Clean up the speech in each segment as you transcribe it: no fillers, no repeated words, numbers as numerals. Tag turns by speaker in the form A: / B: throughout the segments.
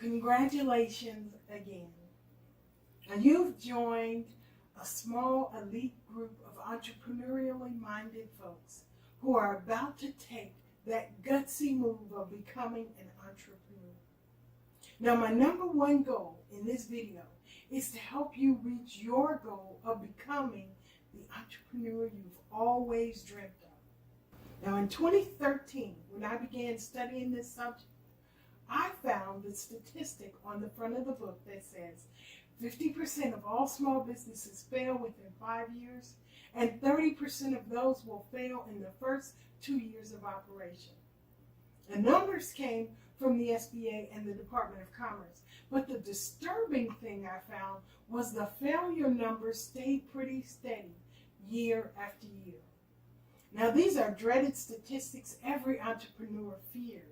A: Congratulations again. Now you've joined a small elite group of entrepreneurially minded folks who are about to take that gutsy move of becoming an entrepreneur. Now my number one goal in this video is to help you reach your goal of becoming the entrepreneur you've always dreamt of. Now in 2013, when I began studying this subject, I found the statistic on the front of the book that says 50% of all small businesses fail within 5 years, and 30% of those will fail in the first 2 years of operation. The numbers came from the SBA and the Department of Commerce, but the disturbing thing I found was the failure numbers stayed pretty steady year after year. Now these are dreaded statistics every entrepreneur fears.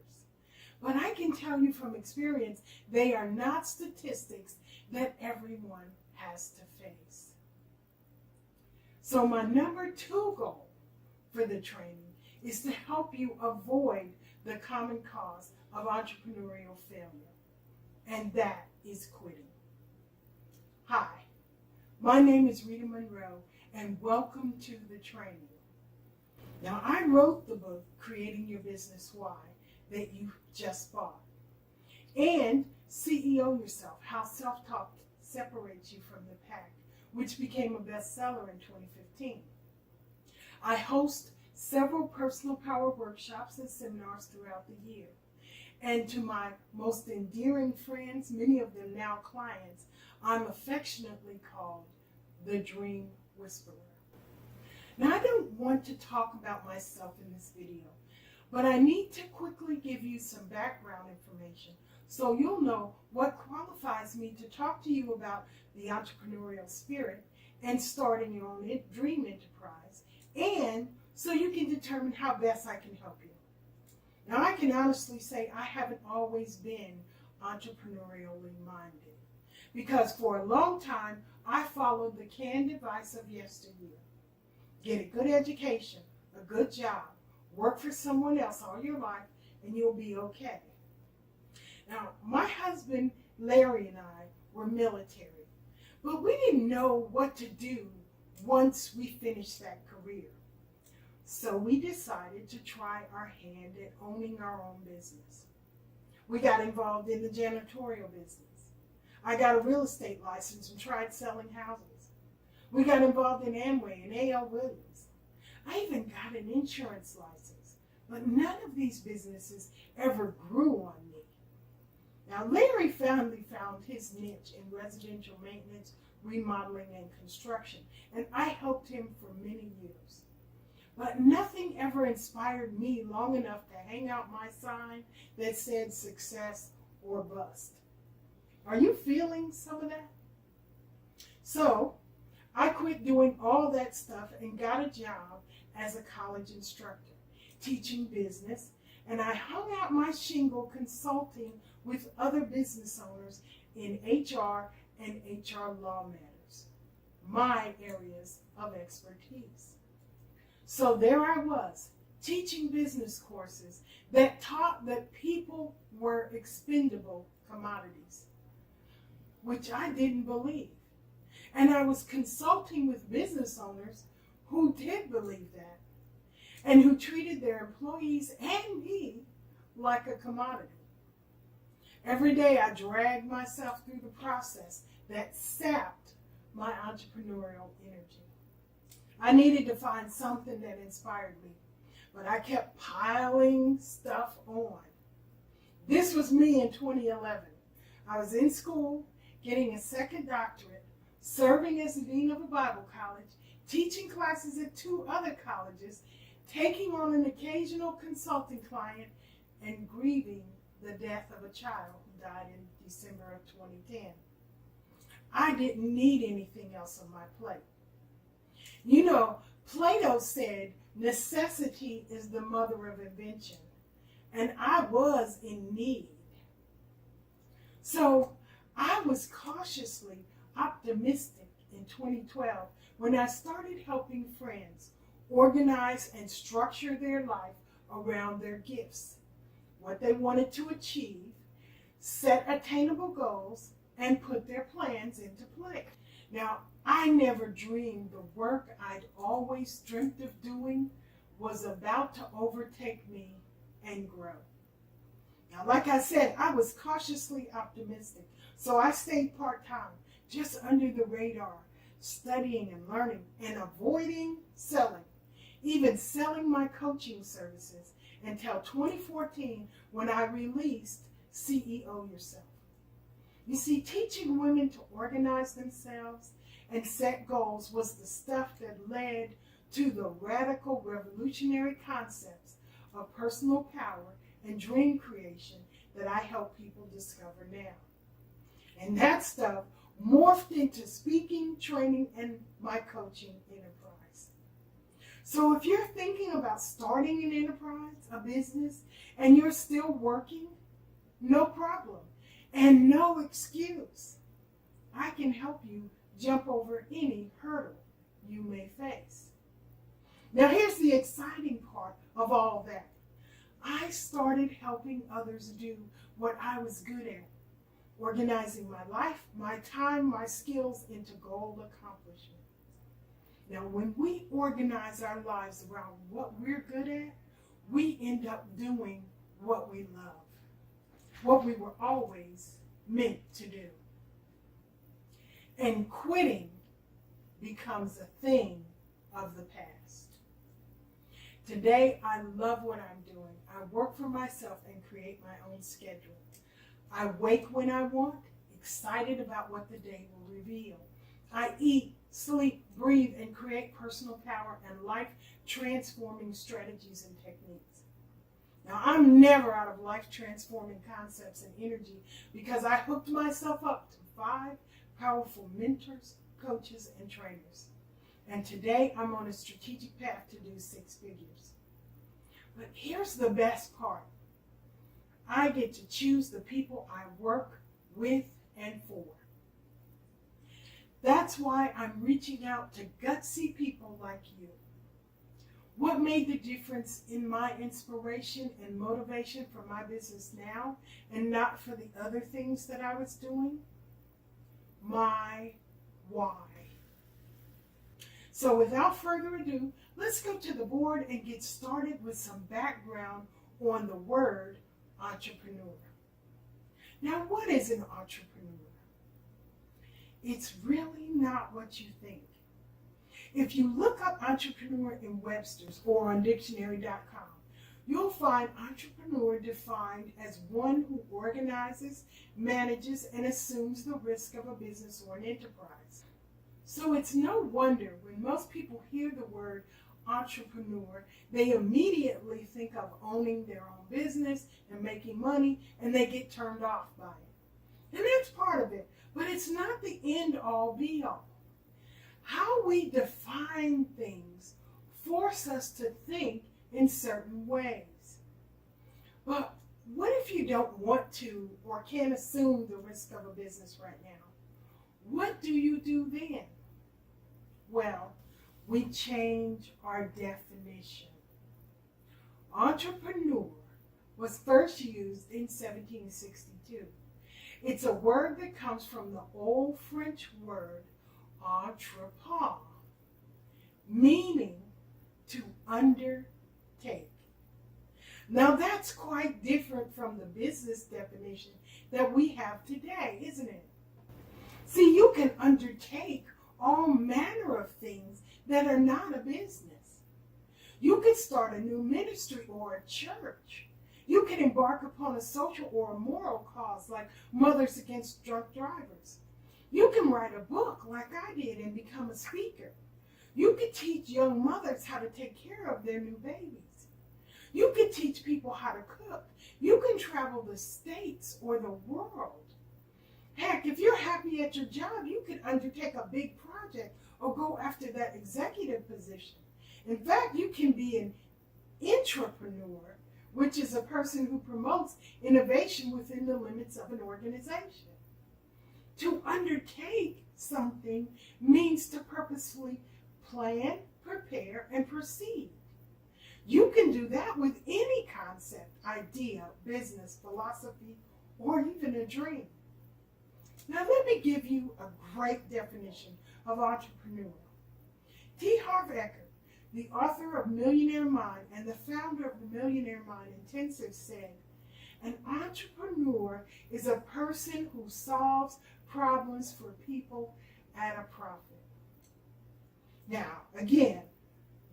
A: But I can tell you from experience, they are not statistics that everyone has to face. So my number two goal for the training is to help you avoid the common cause of entrepreneurial failure, and that is quitting. Hi, my name is Rita Monroe, and welcome to the training. Now I wrote the book, Creating Your Business Why, that you just bought, and CEO Yourself, How Self-Talk Separates You from the Pack, which became a bestseller in 2015. I host several personal power workshops and seminars throughout the year. And to my most endearing friends, many of them now clients, I'm affectionately called the Dream Whisperer. Now I don't want to talk about myself in this video, but I need to quickly give you some background information so you'll know what qualifies me to talk to you about the entrepreneurial spirit and starting your own dream enterprise, and so you can determine how best I can help you. Now I can honestly say I haven't always been entrepreneurially minded, because for a long time I followed the canned advice of yesteryear. Get a good education, a good job, work for someone else all your life, and you'll be okay. Now, my husband, Larry, and I were military, but we didn't know what to do once we finished that career. So we decided to try our hand at owning our own business. We got involved in the janitorial business. I got a real estate license and tried selling houses. We got involved in Amway and A.L. Williams. I even got an insurance license, but none of these businesses ever grew on me. Now, Larry finally found his niche in residential maintenance, remodeling, and construction, and I helped him for many years. But nothing ever inspired me long enough to hang out my sign that said success or bust. Are you feeling some of that? So, I quit doing all that stuff and got a job as a college instructor, teaching business, and I hung out my shingle consulting with other business owners in HR and HR law matters, my areas of expertise. So there I was, teaching business courses that taught that people were expendable commodities, which I didn't believe. And I was consulting with business owners who did believe that, and who treated their employees and me like a commodity. Every day I dragged myself through the process that sapped my entrepreneurial energy. I needed to find something that inspired me, but I kept piling stuff on. This was me in 2011. I was in school, getting a second doctorate, serving as the dean of a Bible college, teaching classes at 2 other colleges, taking on an occasional consulting client, and grieving the death of a child who died in December of 2010. I didn't need anything else on my plate. You know, Plato said necessity is the mother of invention, and I was in need. So I was cautiously optimistic in 2012 when I started helping friends organize and structure their life around their gifts, what they wanted to achieve, set attainable goals, and put their plans into play. Now, I never dreamed the work I'd always dreamt of doing was about to overtake me and grow. Now, like I said, I was cautiously optimistic, so I stayed part-time, just under the radar, studying and learning and avoiding selling, even selling my coaching services until 2014 when I released CEO Yourself. You see, teaching women to organize themselves and set goals was the stuff that led to the radical revolutionary concepts of personal power and dream creation that I help people discover now. And that stuff morphed into speaking, training, and my coaching enterprise. So if you're thinking about starting an enterprise, a business, and you're still working, no problem and no excuse. I can help you jump over any hurdle you may face. Now here's the exciting part of all that. I started helping others do what I was good at, organizing my life, my time, my skills into goal accomplishment. Now when we organize our lives around what we're good at, we end up doing what we love, what we were always meant to do. And quitting becomes a thing of the past. Today, I love what I'm doing. I work for myself and create my own schedule. I wake when I want, excited about what the day will reveal. I eat, sleep, breathe, and create personal power and life-transforming strategies and techniques. Now, I'm never out of life-transforming concepts and energy because I hooked myself up to 5 powerful mentors, coaches, and trainers. And today, I'm on a strategic path to do 6 figures. But here's the best part. I get to choose the people I work with and for. That's why I'm reaching out to gutsy people like you. What made the difference in my inspiration and motivation for my business now and not for the other things that I was doing? My why. So without further ado, let's go to the board and get started with some background on the word entrepreneur. Now, what is an entrepreneur? It's really not what you think. If you look up entrepreneur in Webster's or on dictionary.com, you'll find entrepreneur defined as one who organizes, manages, and assumes the risk of a business or an enterprise. So it's no wonder when most people hear the word entrepreneur, they immediately think of owning their own business and making money, and they get turned off by it. And that's part of it, but it's not the end-all be-all. How we define things force us to think in certain ways. But what if you don't want to or can't assume the risk of a business right now? What do you do then? Well, we change our definition. Entrepreneur was first used in 1762. It's a word that comes from the old French word entreprendre, meaning to undertake. Now that's quite different from the business definition that we have today, isn't it? See, you can undertake all manner of things that are not a business. You could start a new ministry or a church. You can embark upon a social or a moral cause like Mothers Against Drunk Drivers. You can write a book like I did and become a speaker. You could teach young mothers how to take care of their new babies. You could teach people how to cook. You can travel the states or the world. Heck, if you're happy at your job, you could undertake a big project or go after that executive position. In fact, you can be an intrapreneur, which is a person who promotes innovation within the limits of an organization. To undertake something means to purposefully plan, prepare, and proceed. You can do that with any concept, idea, business, philosophy, or even a dream. Now let me give you a great definition of entrepreneur. T. Harv Eker, the author of Millionaire Mind and the founder of the Millionaire Mind Intensive, said, an entrepreneur is a person who solves problems for people at a profit. Now, again,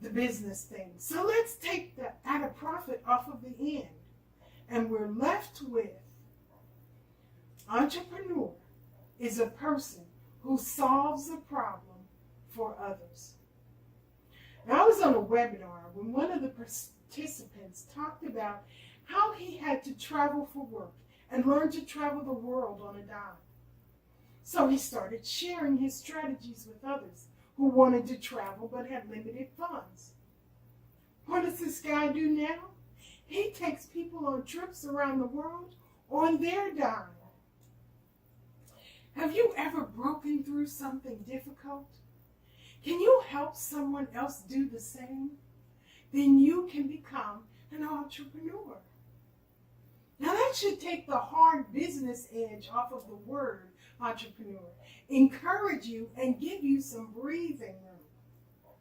A: the business thing. So let's take the at a profit off of the end. And we're left with entrepreneur is a person who solves a problem for others. Now, I was on a webinar when one of the participants talked about how he had to travel for work and learn to travel the world on a dime. So he started sharing his strategies with others who wanted to travel but had limited funds. What does this guy do now? He takes people on trips around the world on their dime. Have you ever broken through something difficult? Can you help someone else do the same? Then you can become an entrepreneur. Now that should take the hard business edge off of the word entrepreneur, encourage you, and give you some breathing room.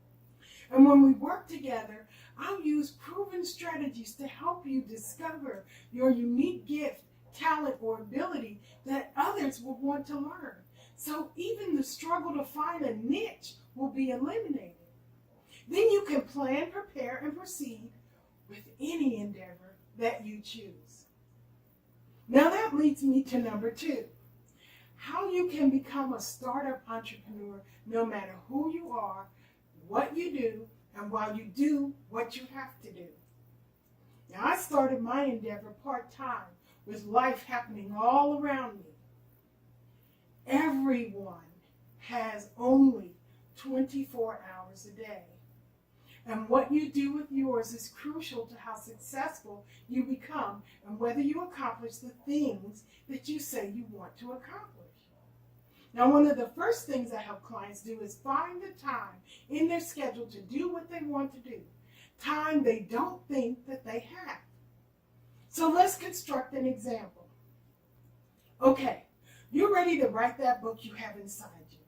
A: And when we work together, I'll use proven strategies to help you discover your unique gift, talent, or ability that others will want to learn. So even the struggle to find a niche will be eliminated. Then you can plan, prepare, and proceed with any endeavor that you choose. Now that leads me to number 2. How you can become a startup entrepreneur no matter who you are, what you do, and while you do what you have to do. Now, I started my endeavor part-time with life happening all around me. Everyone has only 24 hours a day. And what you do with yours is crucial to how successful you become and whether you accomplish the things that you say you want to accomplish. Now, one of the first things I help clients do is find the time in their schedule to do what they want to do, time they don't think that they have. So let's construct an example. Okay, you're ready to write that book you have inside you.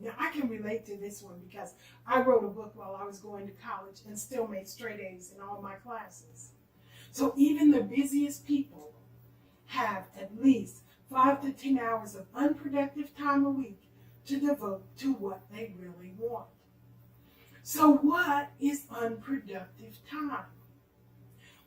A: Now, I can relate to this one because I wrote a book while I was going to college and still made straight A's in all my classes. So even the busiest people have at least 5 to 10 hours of unproductive time a week to devote to what they really want. So what is unproductive time?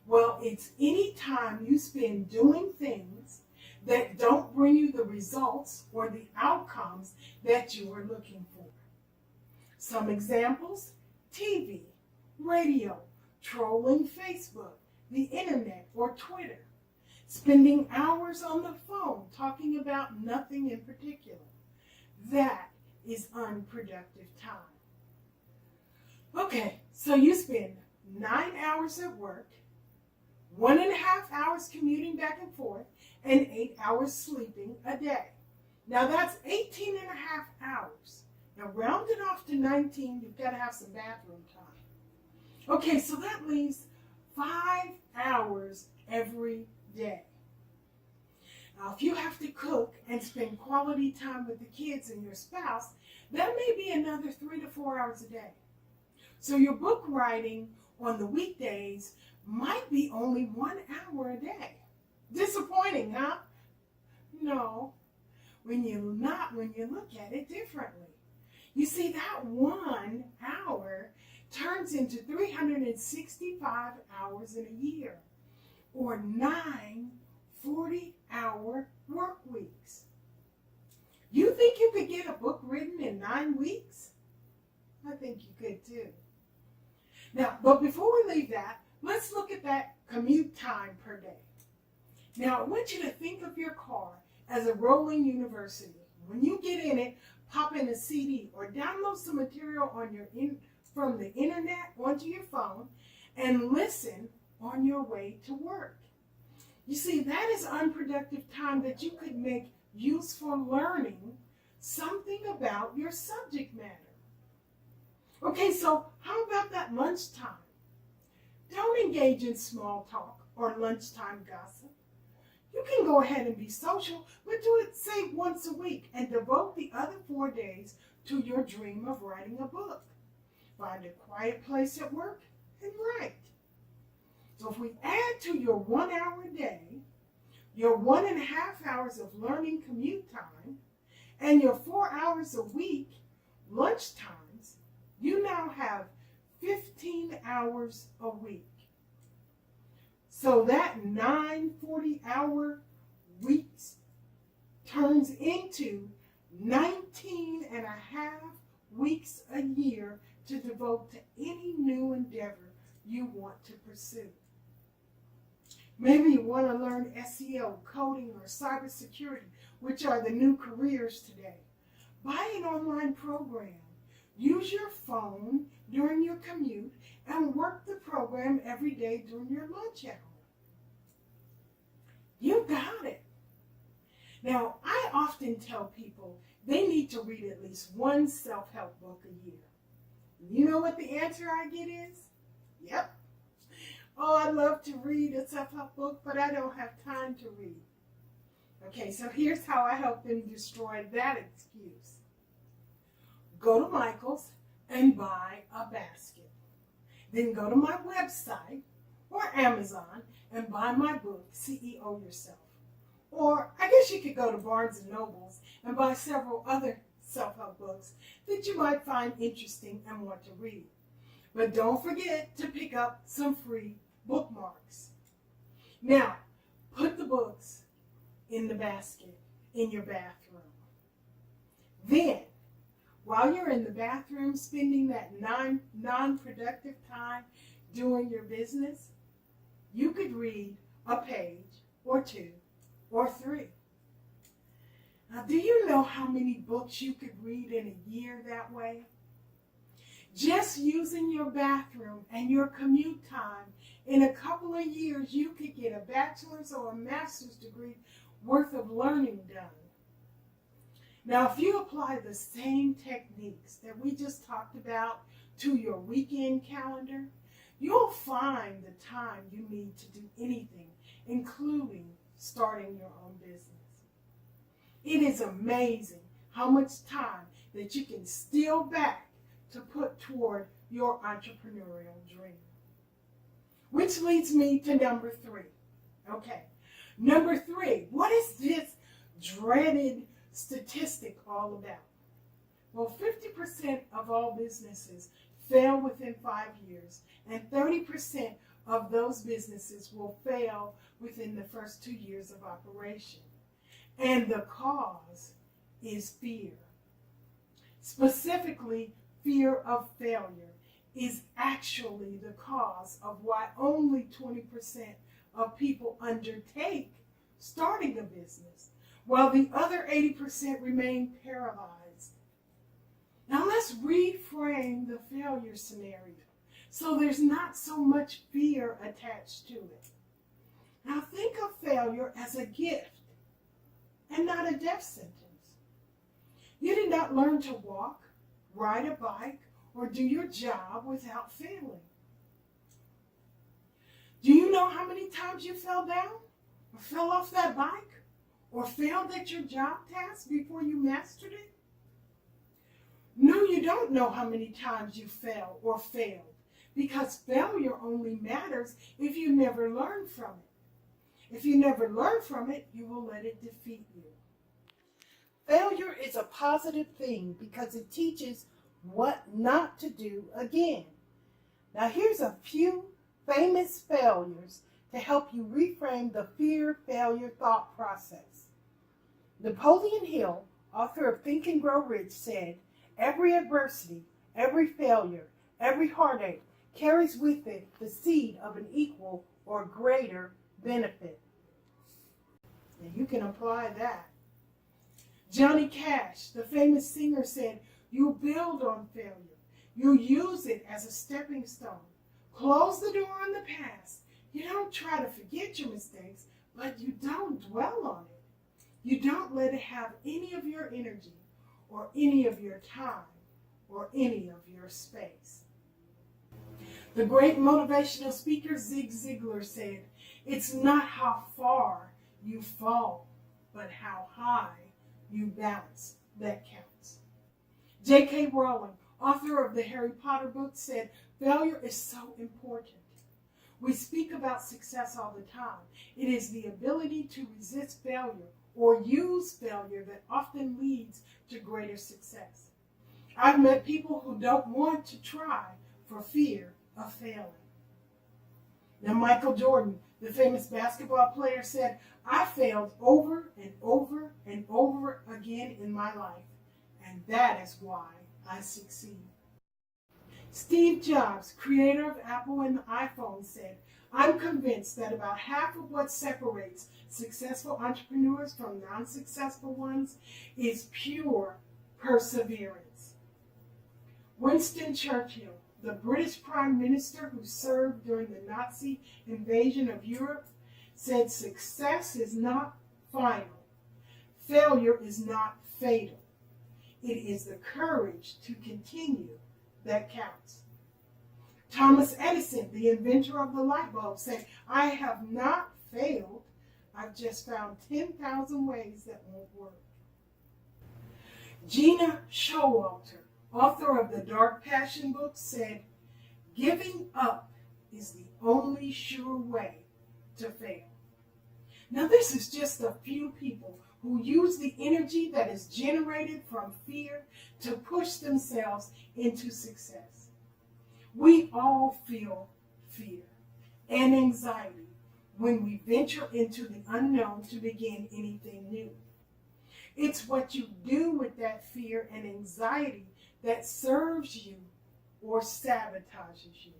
A: Well, it's any time you spend doing things that don't bring you the results or the outcomes that you are looking for. Some examples: TV, radio, trolling Facebook, the internet, or Twitter, spending hours on the phone talking about nothing in particular. That is unproductive time. Okay, so you spend 9 hours at work, 1.5 hours commuting back and forth, and 8 hours sleeping a day. Now that's 18 and a half hours. Now round it off to 19, you've got to have some bathroom time. Okay, so that leaves 5 hours every day. Now if you have to cook and spend quality time with the kids and your spouse, that may be another 3 to 4 hours a day. So your book writing on the weekdays might be only 1 hour a day. Disappointing, huh? No, when you look at it differently. You see, that 1 hour turns into 365 hours in a year, or 9 40-hour work weeks. You think you could get a book written in 9 weeks? I think you could too. Now, but before we leave that, let's look at that commute time per day. Now, I want you to think of your car as a rolling university. When you get in it, pop in a CD or download some material from the internet onto your phone and listen on your way to work. You see, that is unproductive time that you could make useful learning something about your subject matter. Okay, so how about that lunchtime? Don't engage in small talk or lunchtime gossip. You can go ahead and be social, but do it, say, once a week and devote the other 4 days to your dream of writing a book. Find a quiet place at work and write. So if we add to your 1 hour a day, your 1.5 hours of learning commute time, and your 4 hours a week lunch times, you now have 15 hours a week. So that 9 40-hour weeks turns into 19.5 weeks a year to devote to any new endeavor you want to pursue. Maybe you want to learn SEO, coding, or cybersecurity, which are the new careers today. Buy an online program. Use your phone during your commute and work the program every day during your lunch hour. You got it. Now, I often tell people they need to read at least one self-help book a year. You know what the answer I get is? Yep. Oh, I love to read a self-help book, but I don't have time to read. Okay, so here's how I help them destroy that excuse. Go to Michael's and buy a basket. Then go to my website or Amazon and buy my book, CEO Yourself. Or I guess you could go to Barnes & Noble's and buy several other self-help books that you might find interesting and want to read. But don't forget to pick up some free bookmarks. Now, put the books in the basket in your bathroom. Then, while you're in the bathroom spending that non-productive time doing your business, you could read a page or 2 or 3. Now, do you know how many books you could read in a year that way? Just using your bathroom and your commute time, in a couple of years, you could get a bachelor's or a master's degree worth of learning done. Now, if you apply the same techniques that we just talked about to your weekend calendar, you'll find the time you need to do anything, including starting your own business. It is amazing how much time that you can steal back to put toward your entrepreneurial dream. Which leads me to number 3. Okay, number 3, what is this dreaded statistic all about? Well, 50% of all businesses fail within 5 years, and 30% of those businesses will fail within the first 2 years of operation. And the cause is fear. Specifically, fear of failure is actually the cause of why only 20% of people undertake starting a business, while the other 80% remain paralyzed. Now let's reframe the failure scenario so there's not so much fear attached to it. Now think of failure as a gift and not a death sentence. You did not learn to walk, ride a bike, or do your job without failing. Do you know how many times you fell down, or fell off that bike, or failed at your job task before you mastered it? No, you don't know how many times you fell or failed, because failure only matters if you never learn from it. If you never learn from it, you will let it defeat you. Failure is a positive thing because it teaches what not to do again. Now here's a few famous failures to help you reframe the fear-failure thought process. Napoleon Hill, author of Think and Grow Rich, said, "Every adversity, every failure, every heartache carries with it the seed of an equal or greater benefit." And you can apply that. Johnny Cash, the famous singer, said, "You build on failure. You use it as a stepping stone. Close the door on the past. You don't try to forget your mistakes, but you don't dwell on it. You don't let it have any of your energy or any of your time or any of your space." The great motivational speaker Zig Ziglar said, "It's not how far you fall, but how high you bounce, that counts. J.K. Rowling, author of the Harry Potter books, said, failure is so important. We speak about success all the time. It is the ability to resist failure or use failure that often leads to greater success. I've met people who don't want to try for fear of failing. Now, Michael Jordan, the famous basketball player, said, I failed over and over and over again in my life, and that is why I succeed. Steve Jobs, creator of Apple and the iPhone, said, I'm convinced that about half of what separates successful entrepreneurs from non-successful ones is pure perseverance. Winston Churchill, the British Prime Minister who served during the Nazi invasion of Europe, said success is not final. Failure is not fatal. It is the courage to continue that counts. Thomas Edison, the inventor of the light bulb, said, I have not failed. I've just found 10,000 ways that won't work. Gina Showalter, author of the Dark Passion book, said, giving up is the only sure way to fail. Now, this is just a few people who use the energy that is generated from fear to push themselves into success. We all feel fear and anxiety when we venture into the unknown to begin anything new. It's what you do with that fear and anxiety that serves you or sabotages you.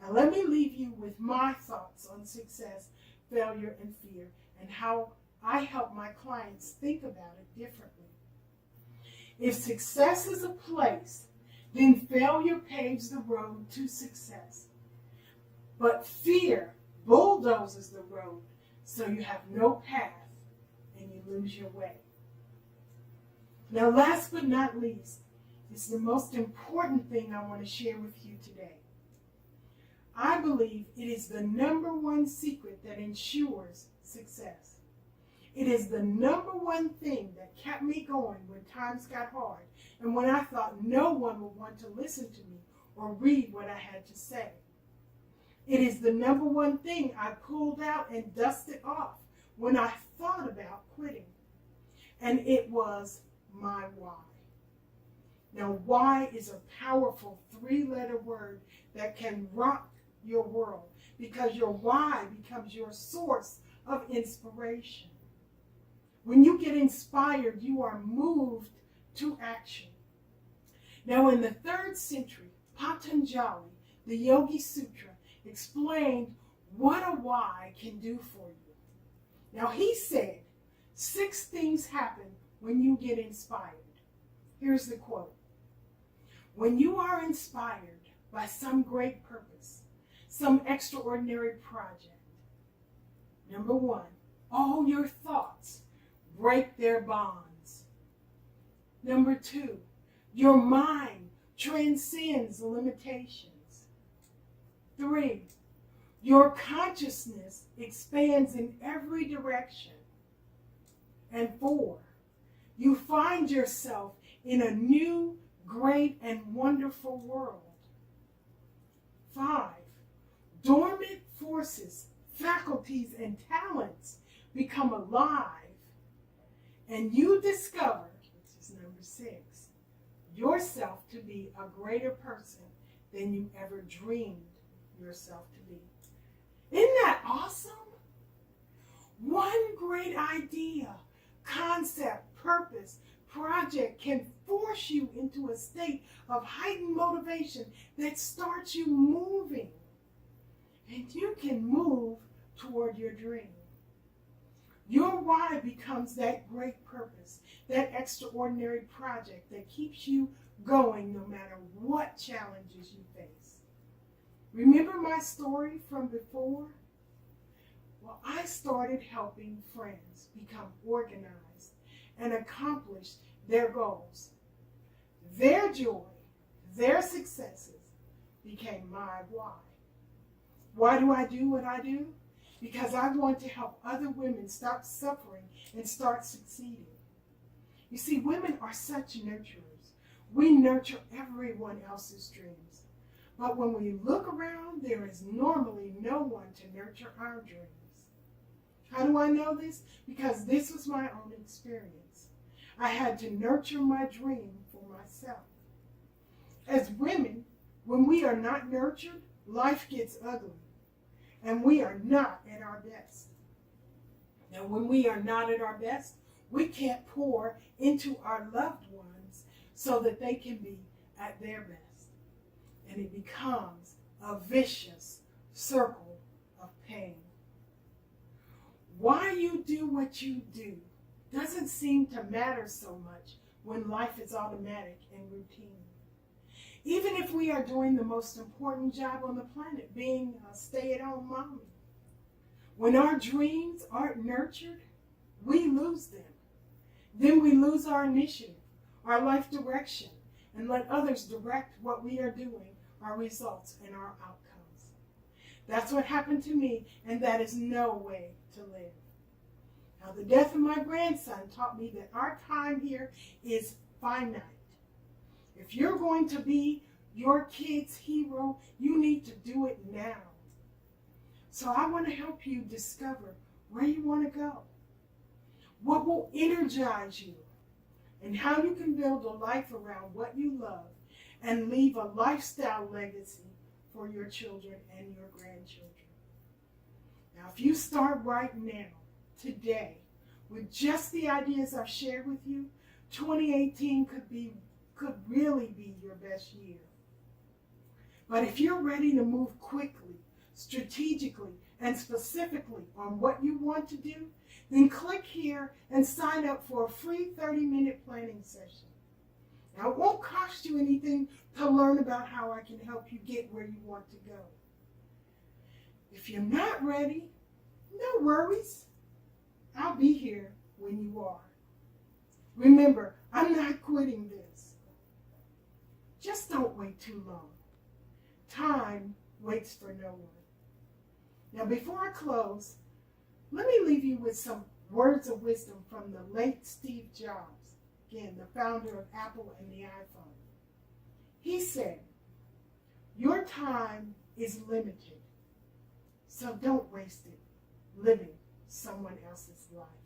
A: Now, let me leave you with my thoughts on success, failure, and fear, and how I help my clients think about it differently. If success is a place, then failure paves the road to success. But fear bulldozes the road so you have no path and you lose your way. Now, last but not least, it's the most important thing I want to share with you today. I believe it is the number one secret that ensures success. It is the number one thing that kept me going when times got hard and when I thought no one would want to listen to me or read what I had to say. It is the number one thing I pulled out and dusted off when I thought about quitting. And it was my why. Now, why is a powerful 3-letter word that can rock your world because your why becomes your source of inspiration. When you get inspired, you are moved to action. Now, in the 3rd century, Patanjali, the Yogi Sutra, explained what a why can do for you. Now, he said, 6 things happen when you get inspired. Here's the quote. When you are inspired by some great purpose, some extraordinary project, number 1, all your thoughts break their bonds. Number 2, your mind transcends limitations. 3, your consciousness expands in every direction. And 4, you find yourself in a new, great, and wonderful world. 5, dormant forces, faculties, and talents become alive. And you discover, which is number 6, yourself to be a greater person than you ever dreamed yourself to be. Isn't that awesome? One great idea, concept, purpose, project can force you into a state of heightened motivation that starts you moving. And you can move toward your dream. Your why becomes that great purpose, that extraordinary project that keeps you going no matter what challenges you face. Remember my story from before? Well, I started helping friends become organized and accomplish their goals. Their joy, their successes became my why. Why do I do what I do? because I want to help other women stop suffering and start succeeding. You see, women are such nurturers. We nurture everyone else's dreams. But when we look around, there is normally no one to nurture our dreams. How do I know this? Because this was my own experience. I had to nurture my dream for myself. As women, when we are not nurtured, life gets ugly, and we are not at our best. And when we are not at our best, we can't pour into our loved ones so that they can be at their best. And it becomes a vicious circle of pain. Why you do what you do doesn't seem to matter so much when life is automatic and routine. Even if we are doing the most important job on the planet, being a stay-at-home mommy, when our dreams aren't nurtured, we lose them. Then we lose our initiative, our life direction, and let others direct what we are doing, our results, and our outcomes. That's what happened to me, and that is no way to live. Now, the death of my grandson taught me that our time here is finite. If you're going to be your kid's hero, you need to do it now. So I want to help you discover where you want to go, what will energize you, and how you can build a life around what you love and leave a lifestyle legacy for your children and your grandchildren. Now, if you start right now, today, with just the ideas I've shared with you, 2018 could really be your best year. But if you're ready to move quickly, strategically, and specifically on what you want to do, then click here and sign up for a free 30-minute planning session. Now, it won't cost you anything to learn about how I can help you get where you want to go. If you're not ready, no worries. I'll be here when you are. Remember, I'm not quitting this. Just don't wait too long. Time waits for no one. Now, before I close, let me leave you with some words of wisdom from the late Steve Jobs, again, the founder of Apple and the iPhone. He said, "Your time is limited, so don't waste it living someone else's life."